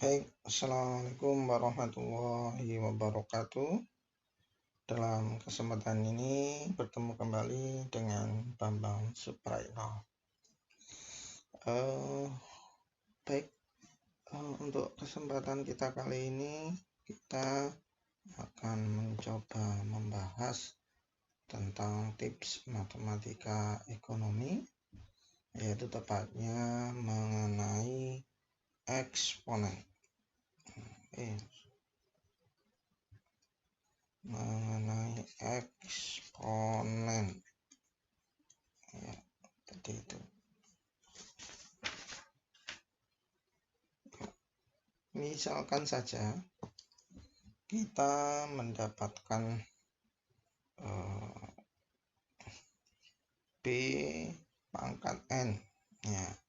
Baik, Assalamualaikum warahmatullahi wabarakatuh. Dalam kesempatan ini bertemu kembali dengan Bambang Supraitno. Baik, untuk kesempatan kita kali ini kita akan mencoba membahas tentang tips matematika ekonomi, yaitu tepatnya mengenai eksponen. Mengenai eksponen, ya, seperti itu. Misalkan saja kita mendapatkan B pangkat N, ya,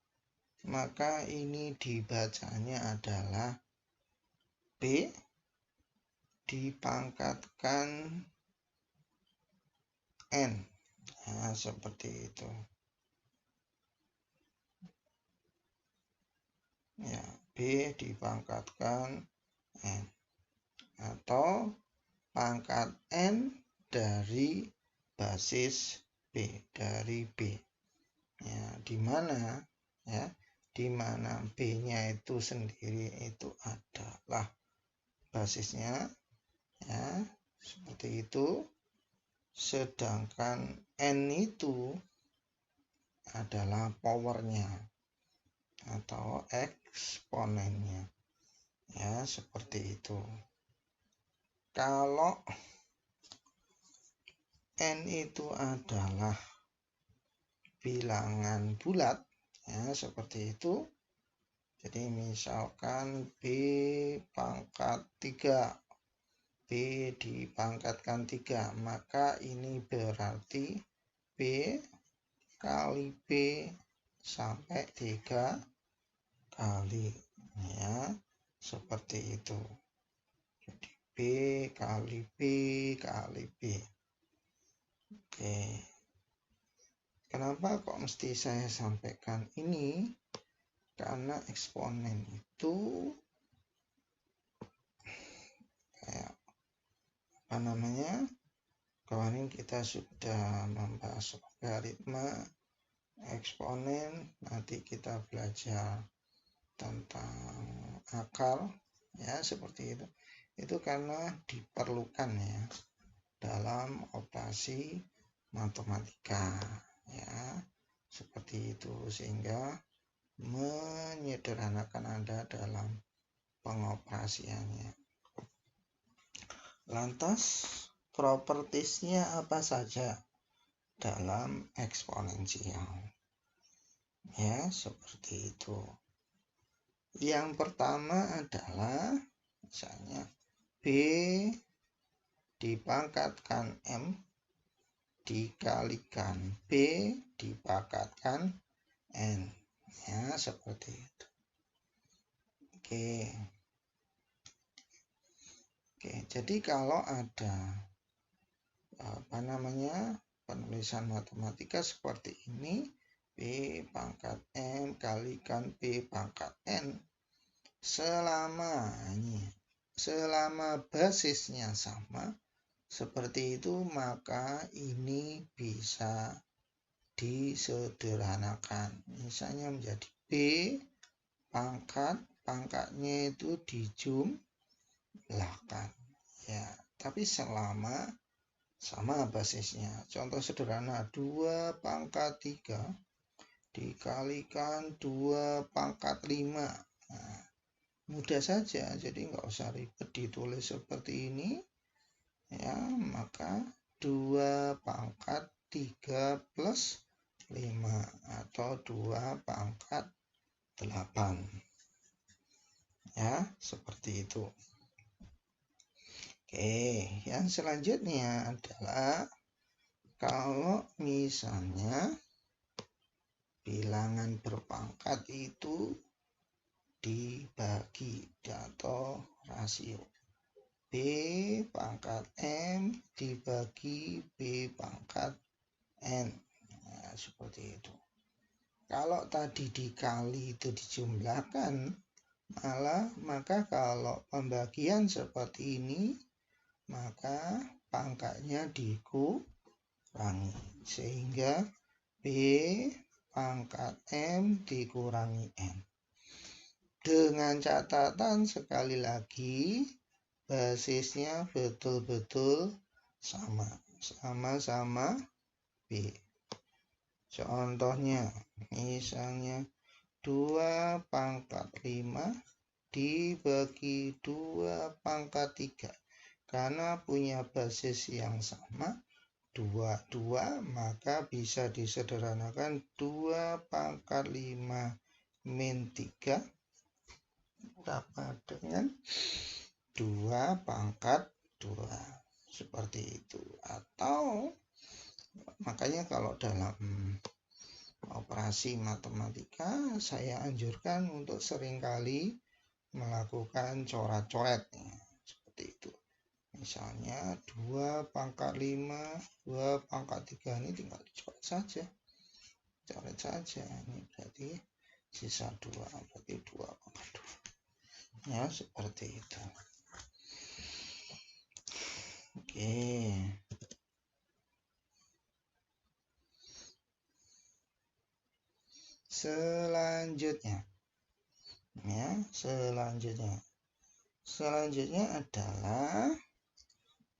maka ini dibacanya adalah B dipangkatkan N, ya, seperti itu, ya, B dipangkatkan N, atau pangkat N dari basis B, dari B, ya, dimana B-nya itu sendiri itu adalah basisnya, ya, seperti itu. Sedangkan N itu adalah powernya atau eksponennya, ya, seperti itu. Kalau N itu adalah bilangan bulat, ya, seperti itu. Jadi misalkan B pangkat 3, B dipangkatkan 3, maka ini berarti B kali B sampai 3 kali, ya, seperti itu. Jadi B kali B kali B. Oke. Kenapa kok mesti saya sampaikan ini? Karena eksponen itu kemarin kita sudah membahas logaritma, eksponen, nanti kita belajar tentang akar, ya, seperti itu. Itu karena diperlukan, ya, dalam operasi matematika, ya, seperti itu, sehingga menyederhanakan Anda dalam pengoperasiannya. Lantas propertisnya apa saja dalam eksponensial? Ya, seperti itu. Yang pertama adalah misalnya B dipangkatkan M dikalikan B dipangkatkan N, ya, seperti itu. Oke, jadi kalau ada penulisan matematika seperti ini, B pangkat M kalikan B pangkat N, selama basisnya sama seperti itu, maka ini bisa disederhanakan. Misalnya menjadi B pangkatnya itu dijumlahkan, ya, tapi selama sama basisnya. Contoh sederhana, 2 pangkat 3 dikalikan 2 pangkat 5. Nah, mudah saja, jadi nggak usah ribet ditulis seperti ini, ya, maka 2 pangkat 3 plus 5 atau 2 pangkat 8, ya, seperti itu. Oke, yang selanjutnya adalah kalau misalnya bilangan berpangkat itu dibagi atau rasio, B pangkat M dibagi B pangkat N, nah, seperti itu. Kalau tadi dikali itu dijumlahkan, Maka kalau pembagian seperti ini, maka pangkatnya dikurangi. Sehingga B pangkat M dikurangi N. Dengan catatan sekali lagi, basisnya betul-betul sama-sama B. Contohnya, misalnya 2 pangkat 5 dibagi 2 pangkat 3. Karena punya basis yang sama, 2, maka bisa disederhanakan 2 pangkat 5 min 3 sama dengan 2 pangkat 2. Seperti itu. Atau makanya kalau dalam operasi matematika saya anjurkan untuk seringkali melakukan coret-coret seperti itu. Misalnya 2 pangkat 5, 2 pangkat 3 ini tinggal dicoret saja. Coret saja. Ini berarti sisa 2, berarti 2 pangkat 2. Ya, seperti itu. Oke. Selanjutnya adalah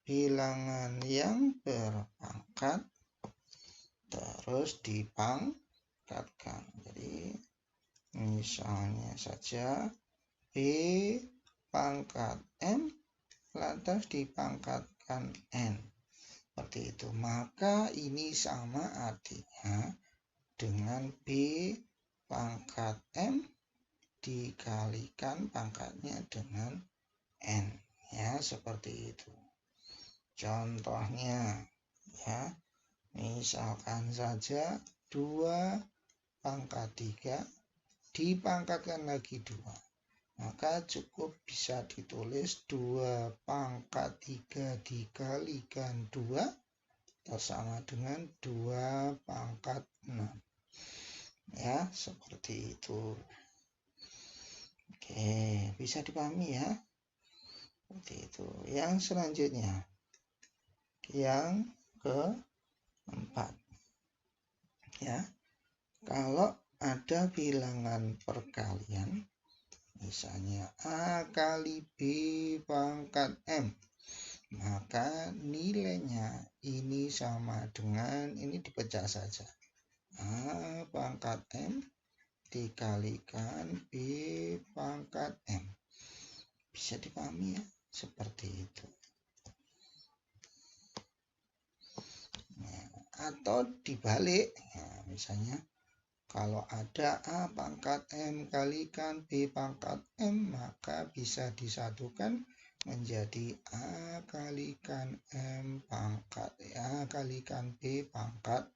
bilangan yang berpangkat terus dipangkatkan. Jadi misalnya saja B pangkat M lantas dipangkatkan N. Seperti itu. Maka ini sama artinya dengan B pangkat M dikalikan pangkatnya dengan N. Ya, seperti itu. Contohnya, ya, misalkan saja 2 pangkat 3 dipangkatkan lagi 2. Maka cukup bisa ditulis 2 pangkat 3 dikalikan 2 sama dengan 2 pangkat 6. Ya, seperti itu. Oke, bisa dipahami ya. Seperti itu. Yang selanjutnya, yang keempat. Ya, kalau ada bilangan perkalian, misalnya A kali B pangkat M, maka nilainya ini sama dengan, ini dipecah saja. A pangkat M dikalikan B pangkat M. Bisa dipahami ya? Seperti itu. Nah, atau dibalik, nah, misalnya kalau ada A pangkat M kalikan B pangkat M, maka bisa disatukan menjadi A kalikan M pangkat A kalikan B pangkat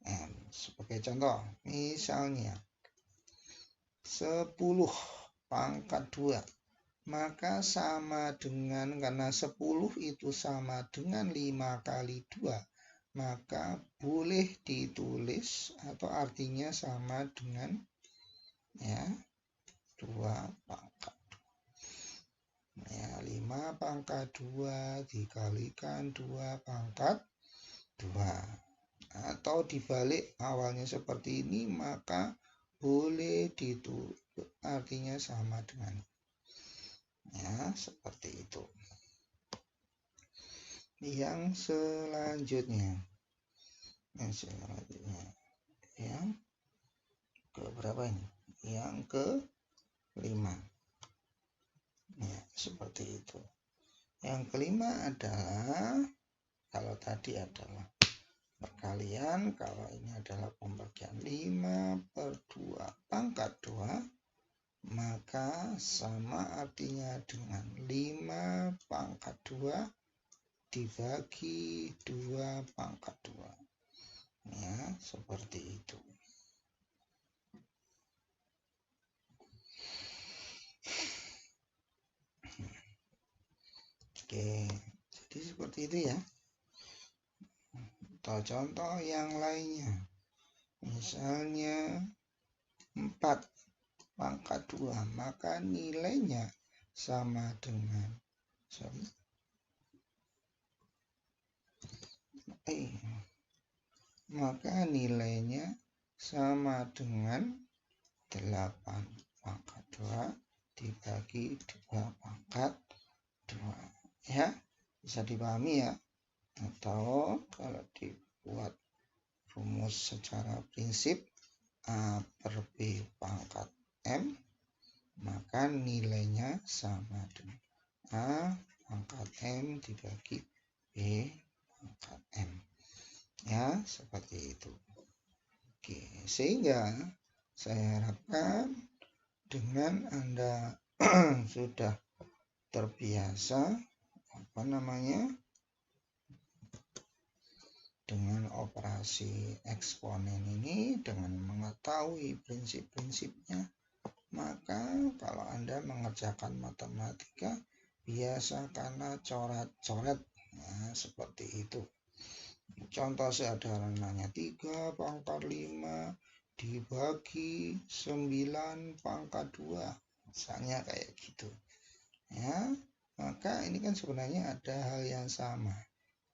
M. Sebagai contoh, misalnya 10 pangkat 2, maka sama dengan, karena 10 itu sama dengan 5 kali 2, maka boleh ditulis atau artinya sama dengan ya 2 pangkat 2. Ya, 5 pangkat 2 dikalikan 2 pangkat 2. Atau dibalik, awalnya seperti ini, maka boleh ditulis artinya sama dengan ya, seperti itu. Yang selanjutnya yang ke berapa ini? Yang ke-5. Ya, seperti itu. Yang kelima adalah, kalau tadi adalah perkalian, kalau ini adalah pembagian 5/2 pangkat 2, maka sama artinya dengan 5 pangkat 2 dibagi 2 pangkat 2. Ya, seperti itu. Oke, jadi seperti itu ya. Contoh yang lainnya, misalnya 4 pangkat 2, maka nilainya sama dengan maka nilainya sama dengan 8 pangkat 2 dibagi 2 pangkat 2. Ya, bisa dipahami ya. Atau kalau dibuat rumus secara prinsip A per B pangkat M, maka nilainya sama dengan A pangkat M dibagi B pangkat M. Ya, seperti itu. Oke, sehingga saya harapkan dengan Anda sudah terbiasa dengan operasi eksponen ini, dengan mengetahui prinsip-prinsipnya, maka kalau Anda mengerjakan matematika biasakanlah coret-coret, nah, seperti itu. Contoh sederhananya 3 pangkat 5 dibagi 9 pangkat 2, misalnya kayak gitu. Ya, maka ini kan sebenarnya ada hal yang sama.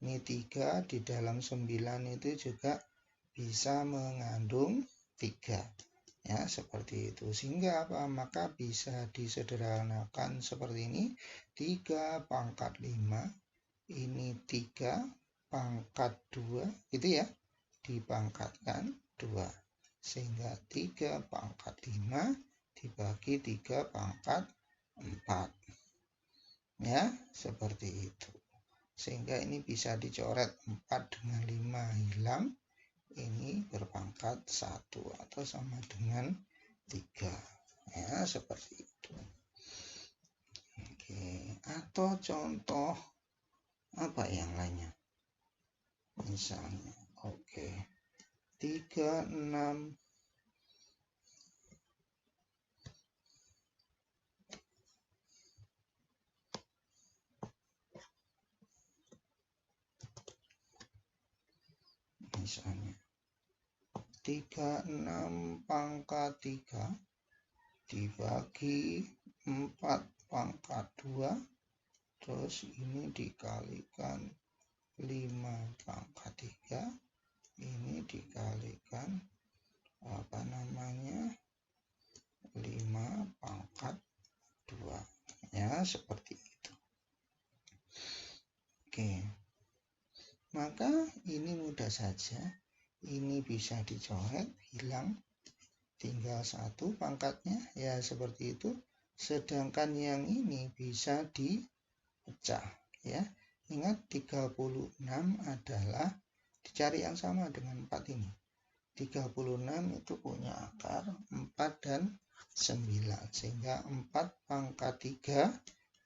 Ini 3 di dalam 9 itu juga bisa mengandung 3. Ya, seperti itu. Sehingga apa? Maka bisa disederhanakan seperti ini. 3 pangkat 5 ini 3 pangkat 2 gitu ya, dipangkatkan 2. Sehingga 3 pangkat 5 dibagi 3 pangkat 4. Ya, seperti itu. Sehingga ini bisa dicoret 4 dengan 5 hilang. Ini berpangkat 1 atau sama dengan 3. Ya, seperti itu. Oke, atau contoh apa yang lainnya? Misalnya, 36 misalnya 36 pangkat 3 dibagi 4 pangkat 2, terus ini dikalikan 5 pangkat 3, ini dikalikan 5 pangkat 2. Ya, seperti itu. Oke. Maka ini mudah saja. Ini bisa dicoret, hilang. Tinggal 1 pangkatnya. Ya, seperti itu. Sedangkan yang ini bisa dipecah. Ya. Ingat 36 adalah dicari yang sama dengan 4 ini. 36 itu punya akar 4 dan 9. Sehingga 4 pangkat 3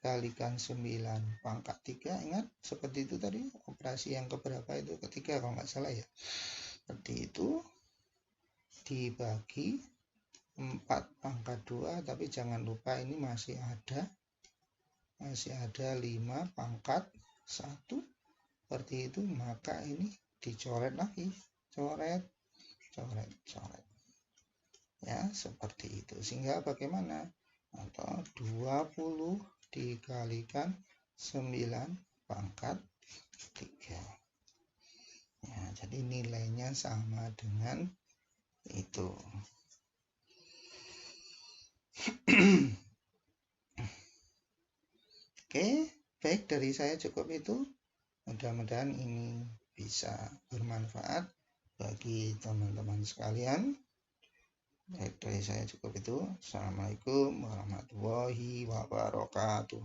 kalikan 9 pangkat 3. Ingat seperti itu tadi. Operasi yang keberapa itu? Ketiga kalau nggak salah ya. Seperti itu. Dibagi 4 pangkat 2. Tapi jangan lupa ini masih ada 5 pangkat 1. Seperti itu. Maka ini dicoret lagi. Coret. Ya, seperti itu. Sehingga bagaimana? Atau 20 dikalikan 9 pangkat 3. Ya, jadi nilainya sama dengan itu. Oke, baik, dari saya cukup itu. Mudah-mudahan ini bisa bermanfaat bagi teman-teman sekalian. Baik, dari saya cukup itu. Assalamualaikum warahmatullahi wabarakatuh.